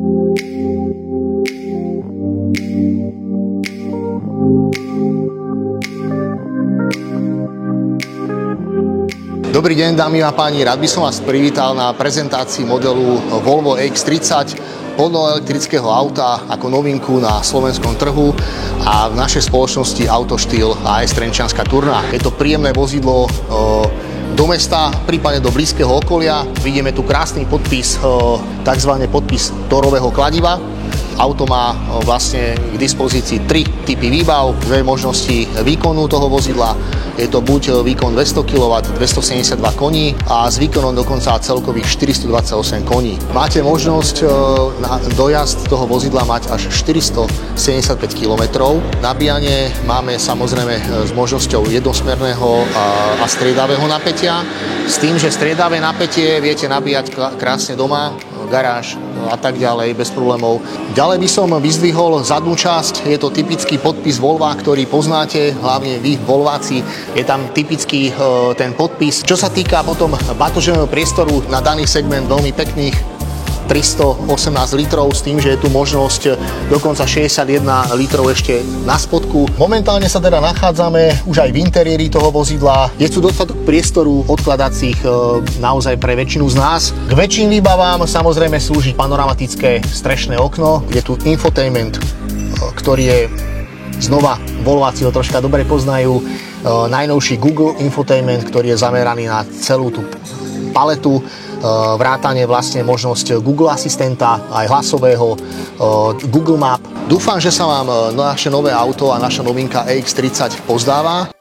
Dobrý deň, dámy a páni, rád by som vás privítal na prezentácii modelu Volvo EX30, plnoelektrického auta ako novinku na slovenskom trhu a v našej spoločnosti Autoštýl AS Trenčianska Turna. Je to príjemné vozidlo do mesta, prípadne do blízkeho okolia. Vidíme tu krásny podpis, takzvaný podpis torového kladiva. Auto má vlastne k dispozícii 3 typy výbav, 2 možnosti výkonu toho vozidla. Je to buď výkon 200 kW, 272 koní a s výkonom dokonca celkových 428 koní. Máte možnosť na dojazd toho vozidla mať až 475 km. Nabíjanie máme samozrejme s možnosťou jednosmerného a striedavého napätia. S tým, že striedavé napätie viete nabíjať krásne doma, garáž a tak ďalej, bez problémov. Ďalej by som vyzdvihol zadnú časť, je to typický podpis Volva, ktorý poznáte, hlavne vy Volváci, je tam typický ten podpis. Čo sa týka potom batoženého priestoru na daný segment, veľmi pekných 318 litrov, s tým, že je tu možnosť dokonca 61 litrov ešte na spodku. Momentálne sa teda nachádzame už aj v interiéri toho vozidla. Je tu dostatok priestoru odkladacích naozaj pre väčšinu z nás. K väčším výbavám samozrejme slúži panoramatické strešné okno. Je tu infotainment, ktorý je znova, Volváci ho troška dobre poznajú. Najnovší Google infotainment, ktorý je zameraný na celú tú paletu, vrátane vlastne možnosť Google asistenta, aj hlasového, Google Map. Dúfam, že sa vám naše nové auto a naša novinka EX30 pozdáva.